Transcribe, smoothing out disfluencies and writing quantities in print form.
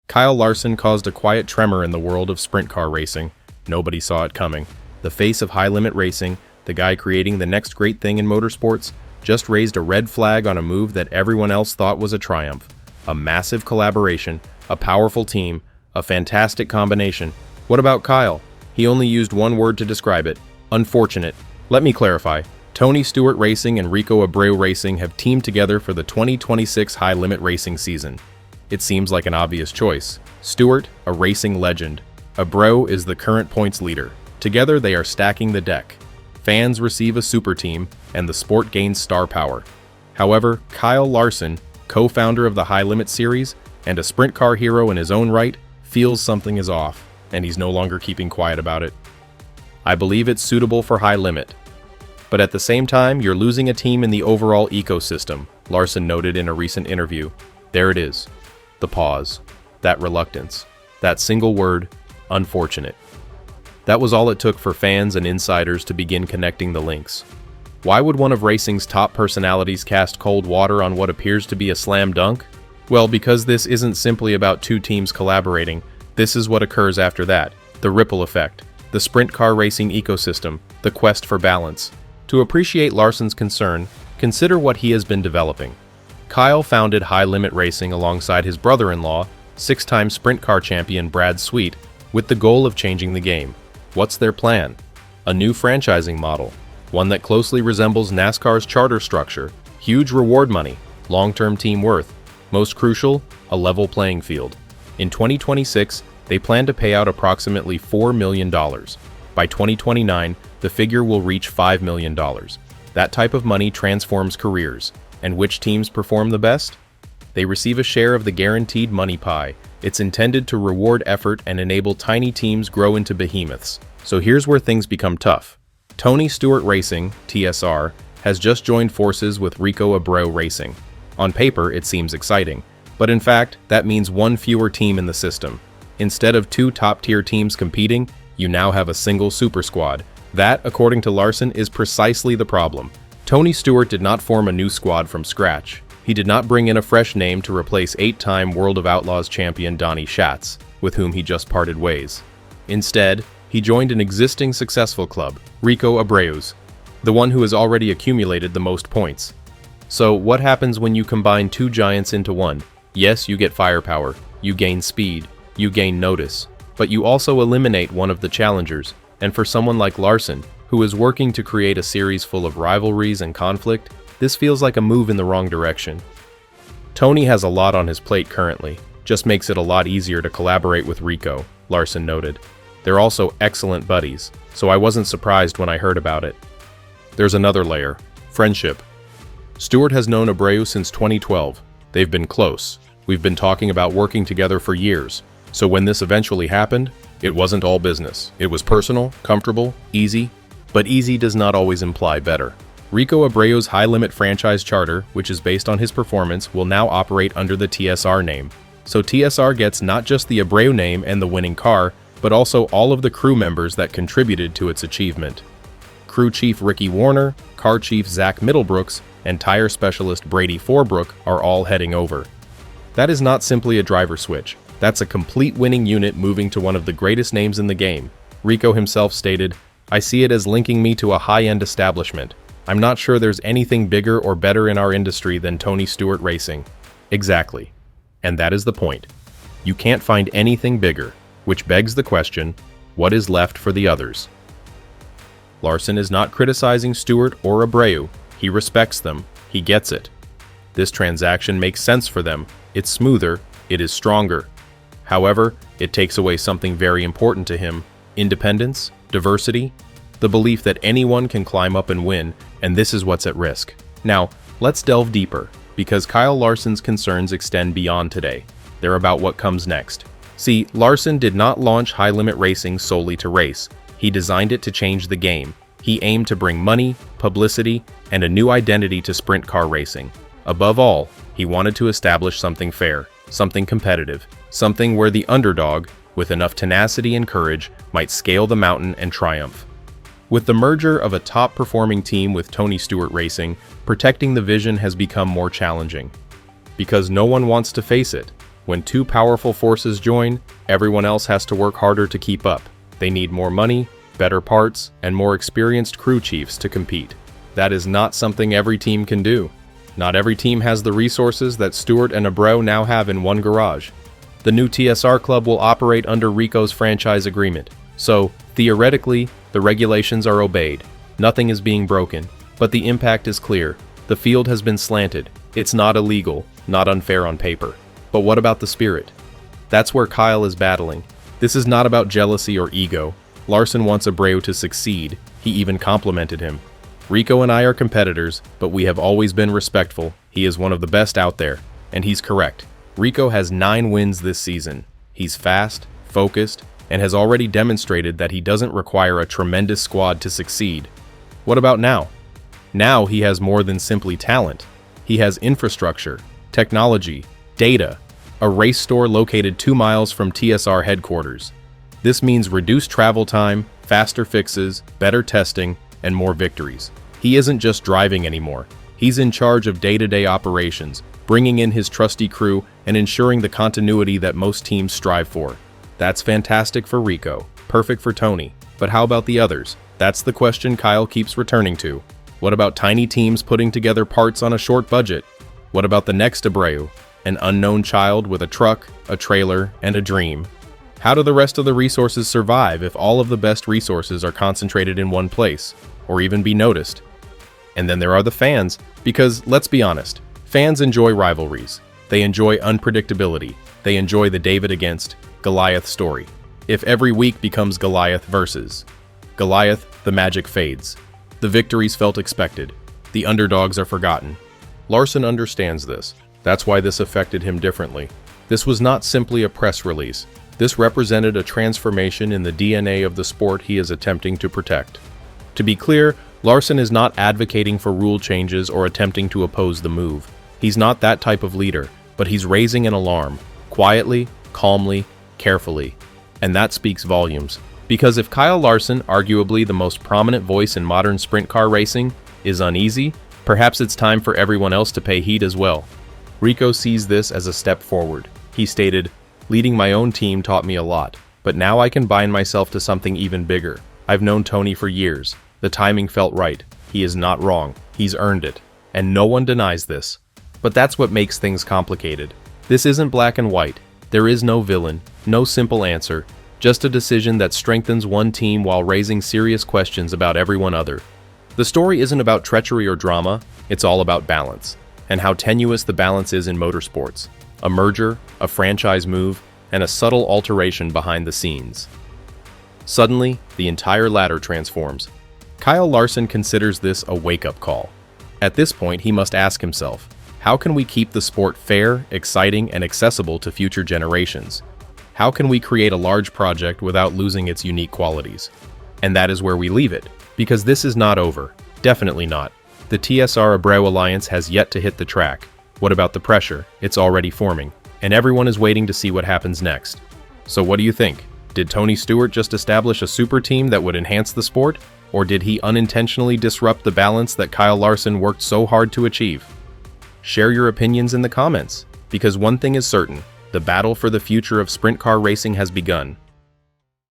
Kyle Larson caused a quiet tremor in the world of sprint car racing. Nobody saw it coming. The face of high-limit racing, the guy creating the next great thing in motorsports, just raised a red flag on a move that everyone else thought was a triumph. A massive collaboration, a powerful team, a fantastic combination. What about Kyle? He only used one word to describe it: unfortunate. Let me clarify. Tony Stewart Racing and Rico Abreu Racing have teamed together for the 2026 high-limit racing season. It seems like an obvious choice. Stewart, a racing legend. Abreu is the current points leader. Together they are stacking the deck. Fans receive a super team, and the sport gains star power. However, Kyle Larson, co-founder of the High Limit Series, and a sprint car hero in his own right, feels something is off, and he's no longer keeping quiet about it. I believe it's suitable for high limit. But at the same time, you're losing a team in the overall ecosystem, Larson noted in a recent interview. There it is. The pause. That reluctance. That single word, unfortunate. That was all it took for fans and insiders to begin connecting the links. Why would one of racing's top personalities cast cold water on what appears to be a slam dunk? Well, because this isn't simply about two teams collaborating. This is what occurs after that. The ripple effect. The sprint car racing ecosystem. The quest for balance. To appreciate Larson's concern, consider what he has been developing. Kyle founded High Limit Racing alongside his brother-in-law, six-time sprint car champion Brad Sweet, with the goal of changing the game. What's their plan? A new franchising model, one that closely resembles NASCAR's charter structure, huge reward money, long-term team worth, most crucial, a level playing field. In 2026, they plan to pay out approximately $4 million. By 2029, the figure will reach $5 million. That type of money transforms careers. And which teams perform the best? They receive a share of the guaranteed money pie. It's intended to reward effort and enable tiny teams grow into behemoths. So here's where things become tough. Tony Stewart Racing, TSR, has just joined forces with Rico Abreu Racing. On paper, it seems exciting, but in fact, that means one fewer team in the system. Instead of two top-tier teams competing, you now have a single super squad. That, according to Larson, is precisely the problem. Tony Stewart did not form a new squad from scratch. He did not bring in a fresh name to replace eight-time World of Outlaws champion Donnie Schatz, with whom he just parted ways. Instead, he joined an existing successful club, Rico Abreu's, the one who has already accumulated the most points. So what happens when you combine two giants into one? Yes, you get firepower, you gain speed, you gain notice, but you also eliminate one of the challengers, and for someone like Larson, who is working to create a series full of rivalries and conflict, this feels like a move in the wrong direction. Tony has a lot on his plate currently, just makes it a lot easier to collaborate with Rico, Larson noted. They're also excellent buddies, so I wasn't surprised when I heard about it. There's another layer: friendship. Stewart has known Abreu since 2012. They've been close. We've been talking about working together for years. So when this eventually happened, it wasn't all business. It was personal, comfortable, easy. But easy does not always imply better. Rico Abreu's High Limit franchise charter, which is based on his performance, will now operate under the TSR name. So TSR gets not just the Abreu name and the winning car, but also all of the crew members that contributed to its achievement. Crew Chief Ricky Warner, Car Chief Zach Middlebrooks, and Tire Specialist Brady Forbrook are all heading over. That is not simply a driver switch. That's a complete winning unit moving to one of the greatest names in the game. Rico himself stated, "I see it as linking me to a high-end establishment. I'm not sure there's anything bigger or better in our industry than Tony Stewart Racing." Exactly. And that is the point. You can't find anything bigger, which begs the question, what is left for the others? Larson is not criticizing Stewart or Abreu. He respects them. He gets it. This transaction makes sense for them. It's smoother. It is stronger. However, it takes away something very important to him: independence, diversity, the belief that anyone can climb up and win, and this is what's at risk. Now, let's delve deeper, because Kyle Larson's concerns extend beyond today. They're about what comes next. See, Larson did not launch High Limit Racing solely to race. He designed it to change the game. He aimed to bring money, publicity, and a new identity to sprint car racing. Above all, he wanted to establish something fair, something competitive, something where the underdog, with enough tenacity and courage, might scale the mountain and triumph. With the merger of a top-performing team with Tony Stewart Racing, protecting the vision has become more challenging. Because no one wants to face it, When two powerful forces join, everyone else has to work harder to keep up. They need more money, better parts, and more experienced crew chiefs to compete. That is not something every team can do. Not every team has the resources that Stewart and Abreu now have in one garage. The new TSR club will operate under Rico's franchise agreement, so, theoretically, the regulations are obeyed. Nothing is being broken, but the impact is clear. The field has been slanted. It's not illegal, not unfair on paper. But what about the spirit? That's where Kyle is battling. This is not about jealousy or ego. Larson wants Abreu to succeed. He even complimented him. Rico and I are competitors, but we have always been respectful. He is one of the best out there, and he's correct. Rico has 9 wins this season. He's fast, focused, and has already demonstrated that he doesn't require a tremendous squad to succeed. What about now? Now he has more than simply talent. He has infrastructure, technology, data, a race store located 2 miles from TSR headquarters. This means reduced travel time, faster fixes, better testing, and more victories. He isn't just driving anymore. He's in charge of day-to-day operations, bringing in his trusty crew and ensuring the continuity that most teams strive for. That's fantastic for Rico, perfect for Tony. But how about the others? That's the question Kyle keeps returning to. What about tiny teams putting together parts on a short budget? What about the next Abreu, an unknown child with a truck, a trailer, and a dream? How do the rest of the resources survive if all of the best resources are concentrated in one place, or even be noticed? And then there are the fans, because let's be honest, fans enjoy rivalries. They enjoy unpredictability. They enjoy the David against Goliath story. If every week becomes Goliath versus Goliath, the magic fades. The victories felt expected. The underdogs are forgotten. Larson understands this. That's why this affected him differently. This was not simply a press release. This represented a transformation in the DNA of the sport he is attempting to protect. To be clear, Larson is not advocating for rule changes or attempting to oppose the move. He's not that type of leader, but he's raising an alarm, quietly, calmly, carefully. And that speaks volumes. Because if Kyle Larson, arguably the most prominent voice in modern sprint car racing, is uneasy, perhaps it's time for everyone else to pay heed as well. Rico sees this as a step forward. He stated, "Leading my own team taught me a lot, but now I can bind myself to something even bigger. I've known Tony for years. The timing felt right. He is not wrong. He's earned it. And no one denies this." But that's what makes things complicated. This isn't black and white. There is no villain, no simple answer, just a decision that strengthens one team while raising serious questions about everyone other. The story isn't about treachery or drama, it's all about balance, and how tenuous the balance is in motorsports. A merger, a franchise move, and a subtle alteration behind the scenes. Suddenly, the entire ladder transforms. Kyle Larson considers this a wake-up call. At this point, he must ask himself, how can we keep the sport fair, exciting, and accessible to future generations? How can we create a large project without losing its unique qualities? And that is where we leave it, because this is not over. Definitely not. The TSR Abreu alliance has yet to hit the track. What about the pressure? It's already forming, and everyone is waiting to see what happens next. So what do you think? Did Tony Stewart just establish a super team that would enhance the sport? Or did he unintentionally disrupt the balance that Kyle Larson worked so hard to achieve? Share your opinions in the comments, because one thing is certain, the battle for the future of sprint car racing has begun.